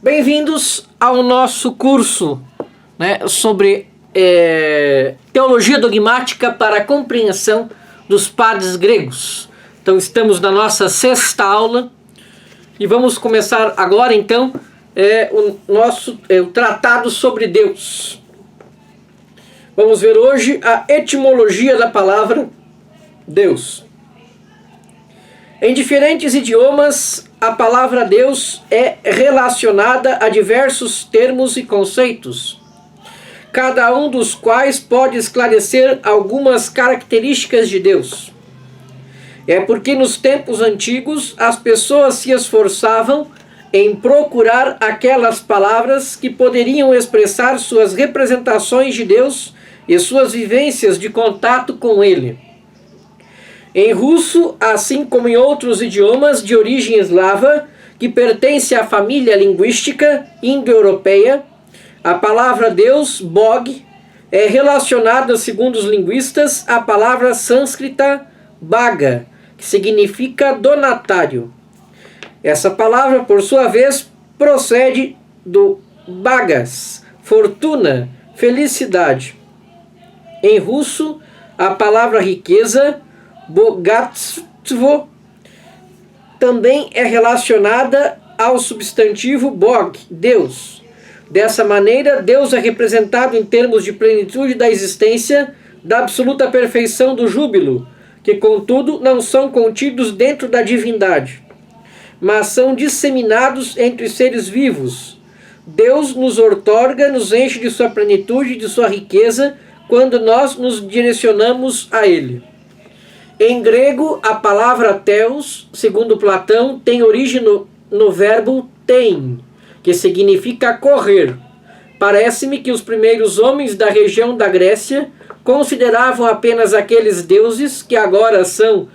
Bem-vindos ao nosso curso, sobre Teologia Dogmática para a Compreensão dos Padres Gregos. Então estamos na nossa sexta aula e vamos começar agora então o Tratado sobre Deus. Vamos ver hoje a etimologia da palavra Deus. Em diferentes idiomas, a palavra Deus é relacionada a diversos termos e conceitos, cada um dos quais pode esclarecer algumas características de Deus. É porque nos tempos antigos as pessoas se esforçavam em procurar aquelas palavras que poderiam expressar suas representações de Deus e suas vivências de contato com Ele. Em russo, assim como em outros idiomas de origem eslava, que pertence à família linguística indo-europeia, a palavra Deus, Bog, é relacionada, segundo os linguistas, à palavra sânscrita Bhaga, que significa donatário. Essa palavra, por sua vez, procede do Bhagas, fortuna, felicidade. Em russo, a palavra riqueza, Bogatstvo, também é relacionada ao substantivo Bog, Deus. Dessa maneira, Deus é representado em termos de plenitude da existência, da absoluta perfeição do júbilo, que contudo não são contidos dentro da divindade, mas são disseminados entre os seres vivos. Deus nos outorga, nos enche de sua plenitude e de sua riqueza quando nós nos direcionamos a Ele. Em grego, a palavra theos, segundo Platão, tem origem no verbo tein, que significa correr. Parece-me que os primeiros homens da região da Grécia consideravam apenas aqueles deuses que agora são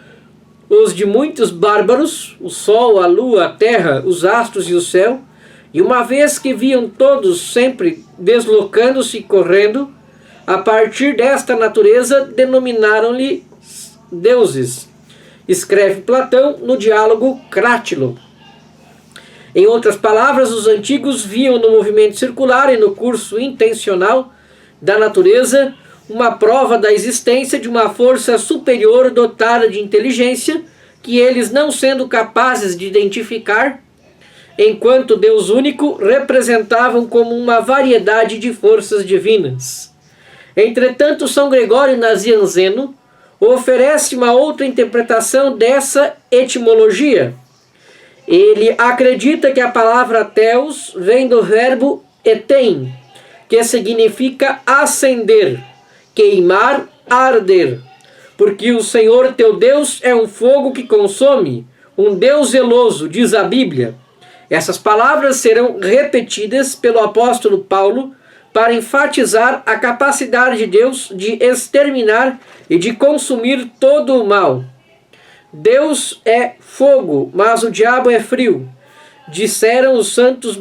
os de muitos bárbaros, o sol, a lua, a terra, os astros e o céu, e uma vez que viam todos sempre deslocando-se e correndo, a partir desta natureza denominaram-lhe deuses. Escreve Platão no diálogo Crátilo. Em outras palavras, os antigos viam no movimento circular e no curso intencional da natureza uma prova da existência de uma força superior dotada de inteligência que eles, não sendo capazes de identificar, enquanto Deus único, representavam como uma variedade de forças divinas. Entretanto, São Gregório Nazianzeno oferece uma outra interpretação dessa etimologia. Ele acredita que a palavra theos vem do verbo etein, que significa acender, queimar, arder, porque o Senhor teu Deus é um fogo que consome, um Deus zeloso, diz a Bíblia. Essas palavras serão repetidas pelo apóstolo Paulo para enfatizar a capacidade de Deus de exterminar e de consumir todo o mal. Deus é fogo, mas o diabo é frio, disseram os santos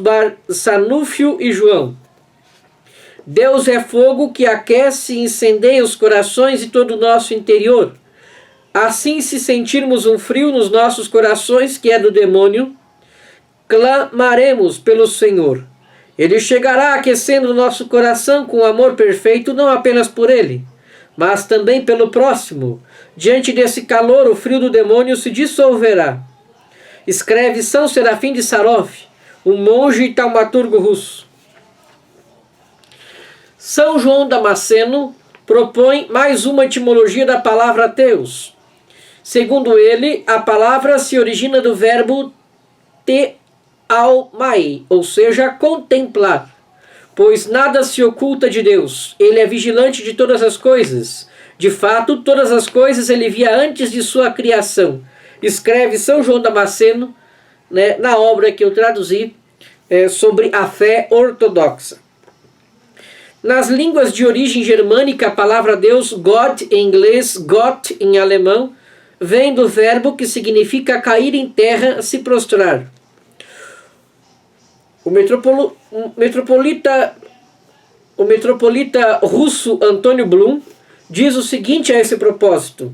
Sanúfio e João. Deus é fogo que aquece e incendeia os corações e todo o nosso interior. Assim, se sentirmos um frio nos nossos corações, que é do demônio, clamaremos pelo Senhor. Ele chegará aquecendo o nosso coração com amor perfeito, não apenas por ele, mas também pelo próximo. Diante desse calor, o frio do demônio se dissolverá. Escreve São Serafim de Sarov, um monge e taumaturgo russo. São João Damasceno propõe mais uma etimologia da palavra Theos. Segundo ele, a palavra se origina do verbo tealmai, ou seja, contemplar, pois nada se oculta de Deus. Ele é vigilante de todas as coisas. De fato, todas as coisas ele via antes de sua criação. Escreve São João Damasceno, na obra que eu traduzi sobre a fé ortodoxa. Nas línguas de origem germânica, a palavra Deus, Gott em inglês, Gott em alemão, vem do verbo que significa cair em terra, se prostrar. O metropolita russo Antônio Blum diz o seguinte a esse propósito: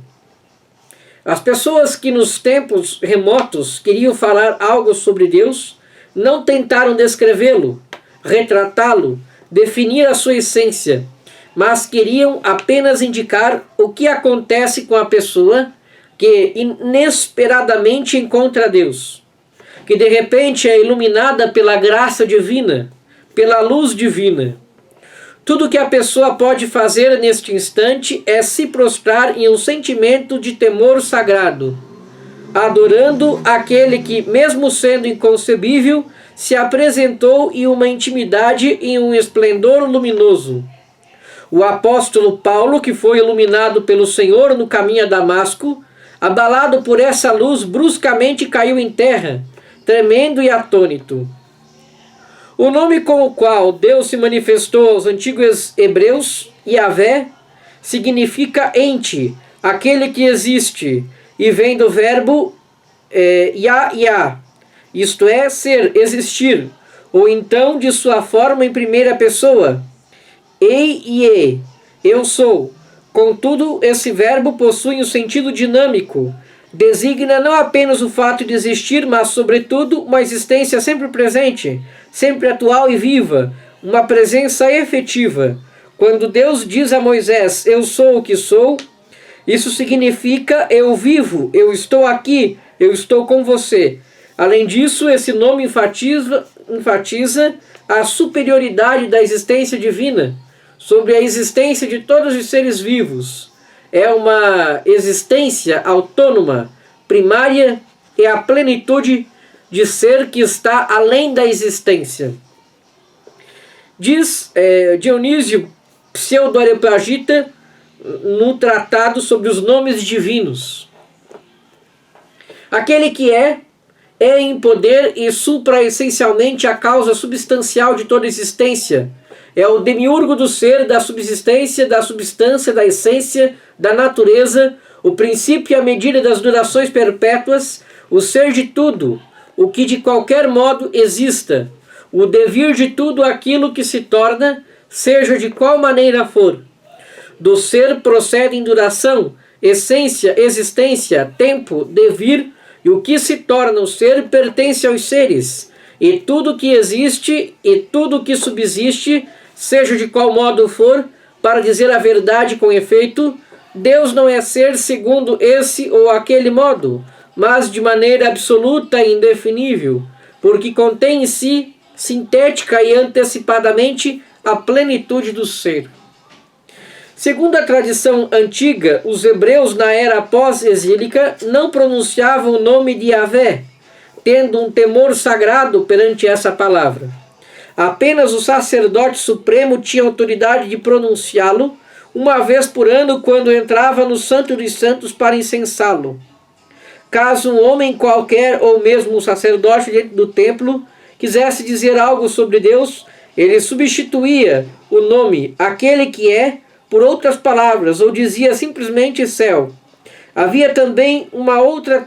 as pessoas que nos tempos remotos queriam falar algo sobre Deus não tentaram descrevê-lo, retratá-lo, definir a sua essência, mas queriam apenas indicar o que acontece com a pessoa que inesperadamente encontra Deus, que de repente é iluminada pela graça divina, pela luz divina. Tudo que a pessoa pode fazer neste instante é se prostrar em um sentimento de temor sagrado, adorando aquele que, mesmo sendo inconcebível, se apresentou em uma intimidade e um esplendor luminoso. O apóstolo Paulo, que foi iluminado pelo Senhor no caminho a Damasco, abalado por essa luz, bruscamente caiu em terra, tremendo e atônito. O nome com o qual Deus se manifestou aos antigos hebreus, Yahvé, significa ente, aquele que existe, e vem do verbo Yah, isto é, ser, existir, ou então de sua forma em primeira pessoa, Ei, eu sou. Contudo, esse verbo possui um sentido dinâmico, designa não apenas o fato de existir, mas, sobretudo, uma existência sempre presente, sempre atual e viva, uma presença efetiva. Quando Deus diz a Moisés, eu sou o que sou, isso significa eu vivo, eu estou aqui, eu estou com você. Além disso, esse nome enfatiza a superioridade da existência divina sobre a existência de todos os seres vivos. É uma existência autônoma, primária, e a plenitude de ser que está além da existência. Diz Dionísio Pseudo-Areopagita no tratado sobre os nomes divinos: aquele que é em poder e supra-essencialmente a causa substancial de toda existência. É o demiurgo do ser, da subsistência, da substância, da essência, da natureza, o princípio e a medida das durações perpétuas, o ser de tudo, o que de qualquer modo exista, o devir de tudo aquilo que se torna, seja de qual maneira for. Do ser procedem duração, essência, existência, tempo, devir, e o que se torna o ser pertence aos seres, e tudo que existe e tudo que subsiste, seja de qual modo for, para dizer a verdade com efeito, Deus não é ser segundo esse ou aquele modo, mas de maneira absoluta e indefinível, porque contém em si, sintética e antecipadamente, a plenitude do ser. Segundo a tradição antiga, os hebreus na era pós-exílica não pronunciavam o nome de Yahvé, tendo um temor sagrado perante essa palavra. Apenas o sacerdote supremo tinha autoridade de pronunciá-lo uma vez por ano quando entrava no Santo dos Santos para incensá-lo. Caso um homem qualquer, ou mesmo um sacerdote dentro do templo, quisesse dizer algo sobre Deus, ele substituía o nome aquele que é por outras palavras, ou dizia simplesmente céu. Havia também uma outra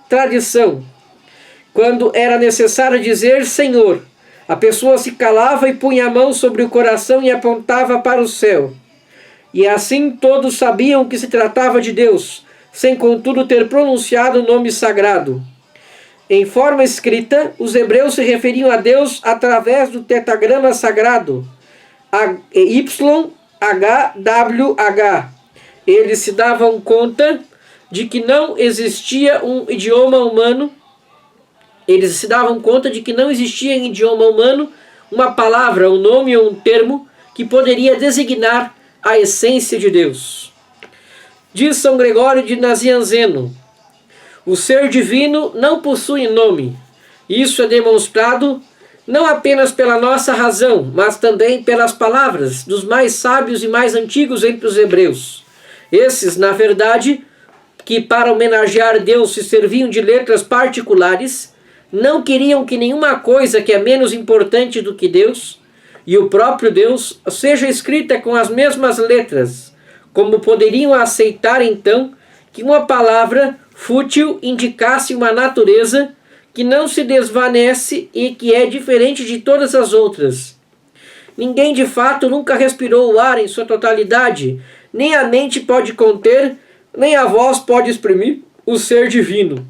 tradição. Quando era necessário dizer Senhor, a pessoa se calava e punha a mão sobre o coração e apontava para o céu. E assim todos sabiam que se tratava de Deus, sem contudo ter pronunciado o nome sagrado. Em forma escrita, os hebreus se referiam a Deus através do tetragrama sagrado, YHWH. Eles se davam conta de que não existia um idioma humano. Eles se davam conta de que não existia em idioma humano uma palavra, um nome ou um termo que poderia designar a essência de Deus. Diz São Gregório de Nazianzeno: o ser divino não possui nome. Isso é demonstrado não apenas pela nossa razão, mas também pelas palavras dos mais sábios e mais antigos entre os hebreus. Esses, na verdade, que para homenagear Deus se serviam de letras particulares, não queriam que nenhuma coisa que é menos importante do que Deus, e o próprio Deus, seja escrita com as mesmas letras. Como poderiam aceitar, então, que uma palavra fútil indicasse uma natureza que não se desvanece e que é diferente de todas as outras? Ninguém de fato nunca respirou o ar em sua totalidade, nem a mente pode conter, nem a voz pode exprimir o ser divino.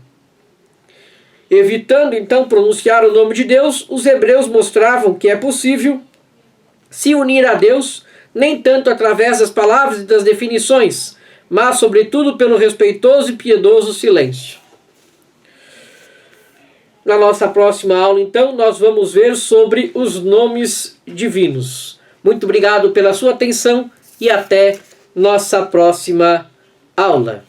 Evitando então pronunciar o nome de Deus, os hebreus mostravam que é possível se unir a Deus, nem tanto através das palavras e das definições, mas sobretudo pelo respeitoso e piedoso silêncio. Na nossa próxima aula, então, nós vamos ver sobre os nomes divinos. Muito obrigado pela sua atenção e até nossa próxima aula.